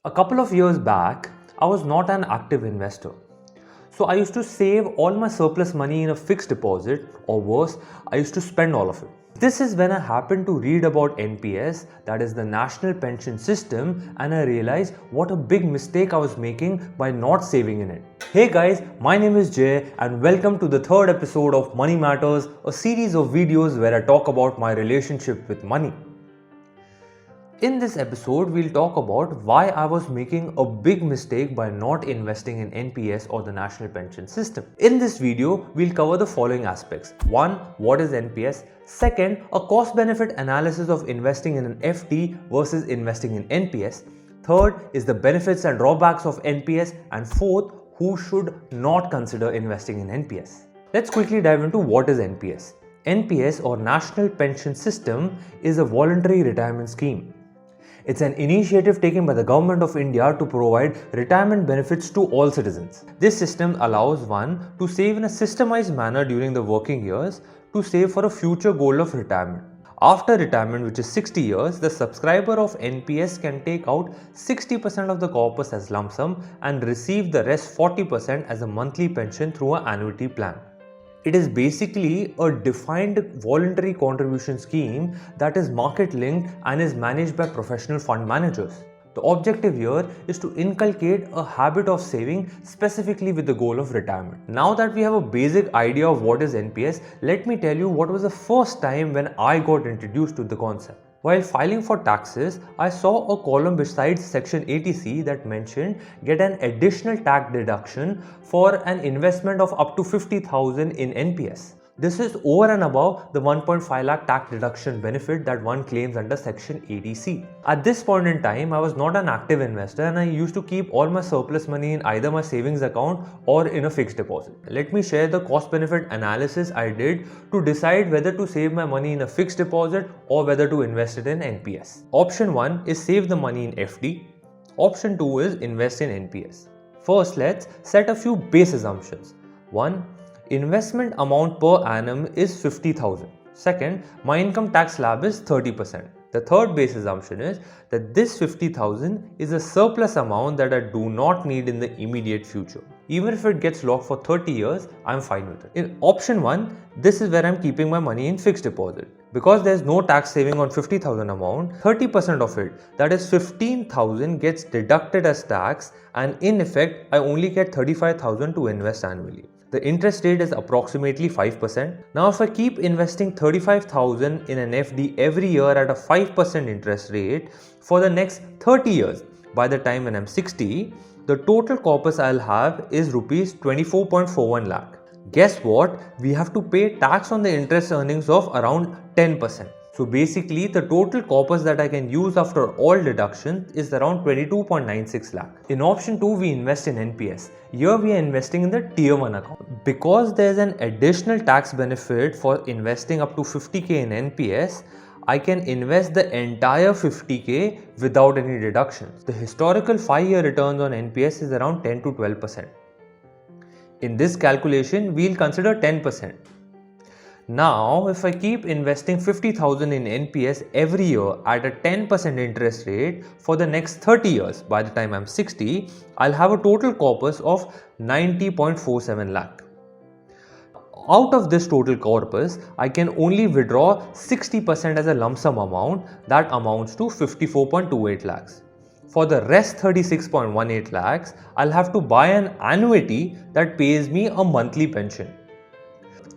A couple of years back, I was not an active investor. So I used to save all my surplus money in a fixed deposit, or worse, I used to spend all of it. This is when I happened to read about NPS, that is the National Pension System, and I realized what a big mistake I was making by not saving in it. Hey guys, my name is Jay and welcome to the third episode of Money Matters, a series of videos where I talk about my relationship with money. In this episode, we'll talk about why I was making a big mistake by not investing in NPS or the National Pension System. In this video, we'll cover the following aspects. 1. What is NPS? Second, a cost-benefit analysis of investing in an FD versus investing in NPS. Third is the benefits and drawbacks of NPS. And fourth, who should not consider investing in NPS. Let's quickly dive into what is NPS. NPS or National Pension System is a voluntary retirement scheme. It's an initiative taken by the Government of India to provide retirement benefits to all citizens. This system allows one to save in a systemized manner during the working years to save for a future goal of retirement. After retirement, which is 60 years, the subscriber of NPS can take out 60% of the corpus as lump sum and receive the rest 40% as a monthly pension through an annuity plan. It is basically a defined voluntary contribution scheme that is market linked and is managed by professional fund managers. The objective here is to inculcate a habit of saving specifically with the goal of retirement. Now that we have a basic idea of what is NPS, let me tell you what was the first time when I got introduced to the concept. While filing for taxes, I saw a column besides section 80C that mentioned get an additional tax deduction for an investment of up to 50,000 in NPS. This is over and above the 1.5 lakh tax deduction benefit that one claims under section 80C. At this point in time, I was not an active investor and I used to keep all my surplus money in either my savings account or in a fixed deposit. Let me share the cost benefit analysis I did to decide whether to save my money in a fixed deposit or whether to invest it in NPS. Option 1 is save the money in FD. Option 2 is invest in NPS. First, let's set a few base assumptions. 1. Investment amount per annum is 50,000. Second, my income tax slab is 30%. The third base assumption is that this 50,000 is a surplus amount that I do not need in the immediate future. Even if it gets locked for 30 years, I'm fine with it. In option 1, this is where I'm keeping my money in fixed deposit. Because there's no tax saving on 50,000 amount, 30% of it, that is 15,000, gets deducted as tax, and in effect, I only get 35,000 to invest annually. The interest rate is approximately 5%. Now if I keep investing 35,000 in an FD every year at a 5% interest rate for the next 30 years, by the time when I'm 60, the total corpus I'll have is rupees 24.41 lakh. Guess what? We have to pay tax on the interest earnings of around 10%. So basically, the total corpus that I can use after all deductions is around 22.96 lakh. In option 2, we invest in NPS. Here we are investing in the tier 1 account. Because there is an additional tax benefit for investing up to 50k in NPS, I can invest the entire 50k without any deductions. The historical 5-year returns on NPS is around 10 to 12%. In this calculation, we'll consider 10%. Now, if I keep investing 50,000 in NPS every year at a 10% interest rate for the next 30 years, by the time I'm 60, I'll have a total corpus of 90.47 lakh. Out of this total corpus, I can only withdraw 60% as a lump sum amount that amounts to 54.28 lakhs. For the rest 36.18 lakhs, I'll have to buy an annuity that pays me a monthly pension.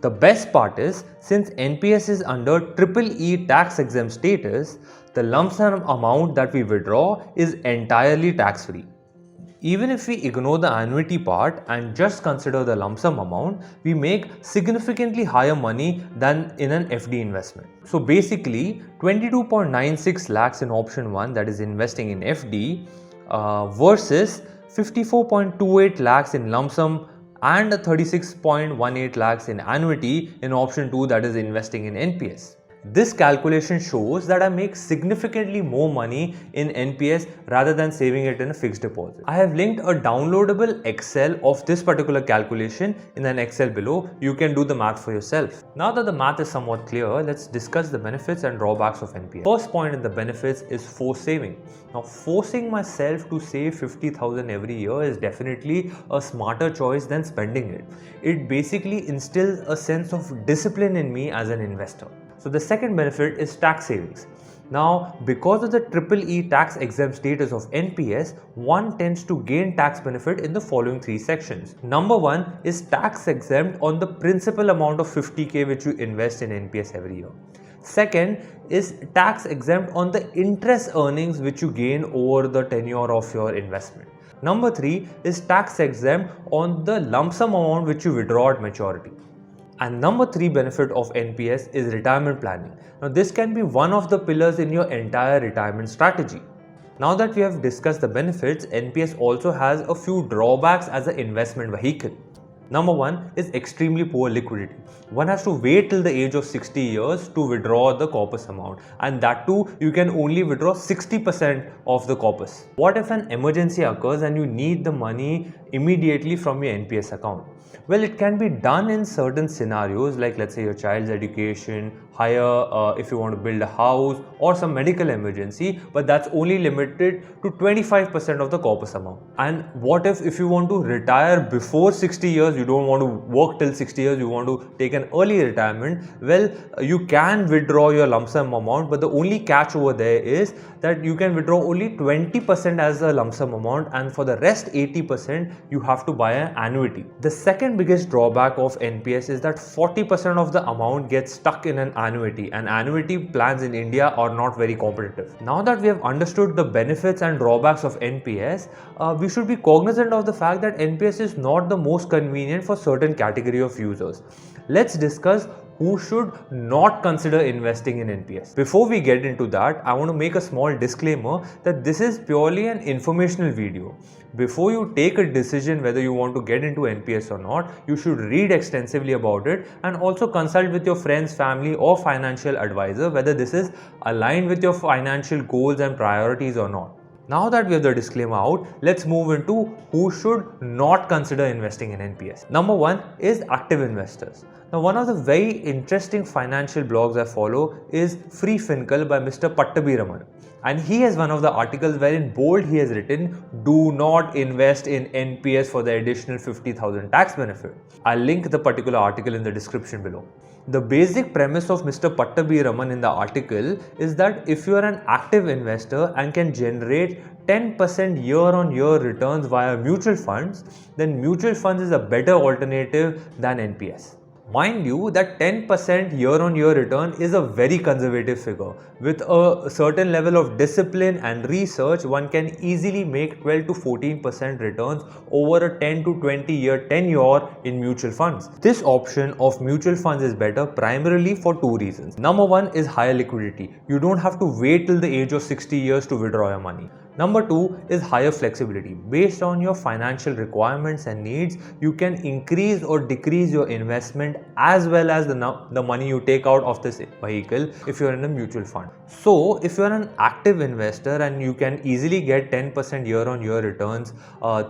The best part is, since NPS is under EEE tax exempt status, the lump sum amount that we withdraw is entirely tax free. Even if we ignore the annuity part and just consider the lump sum amount, we make significantly higher money than in an FD investment. So basically, 22.96 lakhs in option 1, that is investing in FD, versus 54.28 lakhs in lump sum and 36.18 lakhs in annuity in option 2, that is investing in NPS. This calculation shows that I make significantly more money in NPS rather than saving it in a fixed deposit. I have linked a downloadable Excel of this particular calculation in an Excel below. You can do the math for yourself. Now that the math is somewhat clear, let's discuss the benefits and drawbacks of NPS. First point in the benefits is forced saving. Now, forcing myself to save 50,000 every year is definitely a smarter choice than spending it. It basically instills a sense of discipline in me as an investor. So the second benefit is tax savings. Now, because of the EEE tax exempt status of NPS, one tends to gain tax benefit in the following three sections. Number one is tax exempt on the principal amount of 50k which you invest in NPS every year. Second is tax exempt on the interest earnings which you gain over the tenure of your investment. Number three is tax exempt on the lump sum amount which you withdraw at maturity. And number three benefit of NPS is retirement planning. Now, this can be one of the pillars in your entire retirement strategy. Now that we have discussed the benefits, NPS also has a few drawbacks as an investment vehicle. Number one is extremely poor liquidity. One has to wait till the age of 60 years to withdraw the corpus amount, and that too you can only withdraw 60% of the corpus. What if an emergency occurs and you need the money immediately from your NPS account? Well, it can be done in certain scenarios, like let's say your child's education, if you want to build a house or some medical emergency, but that's only limited to 25% of the corpus amount. And what if you want to retire before 60 years, you don't want to work till 60 years, you want to take an early retirement? Well, you can withdraw your lump sum amount, but the only catch over there is that you can withdraw only 20% as a lump sum amount, and for the rest 80% you have to buy an annuity. The second biggest drawback of NPS is that 40% of the amount gets stuck in an annuity, and annuity plans in India are not very competitive. Now that we have understood the benefits and drawbacks of NPS, we should be cognizant of the fact that NPS is not the most convenient for certain category of users. Let's discuss who should not consider investing in NPS. Before we get into that, I want to make a small disclaimer that this is purely an informational video. Before you take a decision whether you want to get into NPS or not, you should read extensively about it and also consult with your friends, family or financial advisor whether this is aligned with your financial goals and priorities or not. Now that we have the disclaimer out, let's move into who should not consider investing in NPS. Number one is active investors. Now, one of the very interesting financial blogs I follow is Free Fincal by Mr. Pattabhiraman. And he has one of the articles where in bold he has written, do not invest in NPS for the additional 50,000 tax benefit. I'll link the particular article in the description below. The basic premise of Mr. Pattabhiraman in the article is that if you are an active investor and can generate 10% year-on-year returns via mutual funds, then mutual funds is a better alternative than NPS. Mind you that 10% year-on-year return is a very conservative figure. With a certain level of discipline and research, one can easily make 12 to 14% returns over a 10 to 20 year tenure in mutual funds. This option of mutual funds is better primarily for two reasons. Number one is higher liquidity. You don't have to wait till the age of 60 years to withdraw your money. Number two is higher flexibility. Based on your financial requirements and needs, you can increase or decrease your investment as well as the money you take out of this vehicle if you're in a mutual fund. So, if you're an active investor and you can easily get 10% year-on-year returns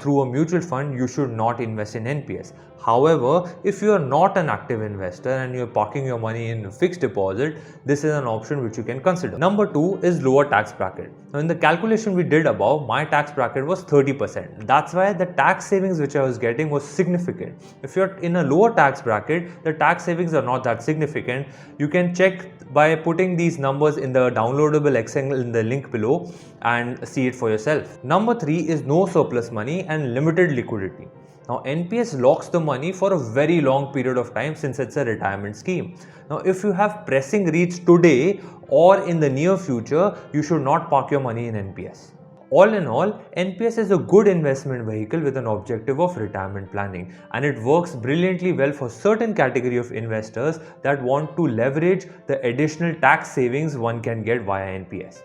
through a mutual fund, you should not invest in NPS. However, if you are not an active investor and you're parking your money in a fixed deposit, this is an option which you can consider. Number two is lower tax bracket. Now, in the calculation we did above, my tax bracket was 30%. That's why the tax savings which I was getting was significant. If you're in a lower tax bracket, the tax savings are not that significant. You can check by putting these numbers in the downloadable Excel in the link below and see it for yourself. Number three is no surplus money and limited liquidity. Now, NPS locks the money for a very long period of time since it's a retirement scheme. Now, if you have pressing needs today or in the near future, you should not park your money in NPS. All in all, NPS is a good investment vehicle with an objective of retirement planning, and it works brilliantly well for certain category of investors that want to leverage the additional tax savings one can get via NPS.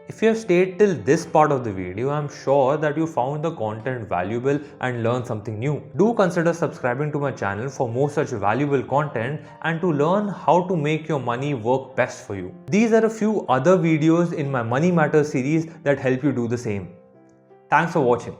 If you have stayed till this part of the video, I'm sure that you found the content valuable and learned something new. Do consider subscribing to my channel for more such valuable content and to learn how to make your money work best for you. These are a few other videos in my Money Matters series that help you do the same. Thanks for watching.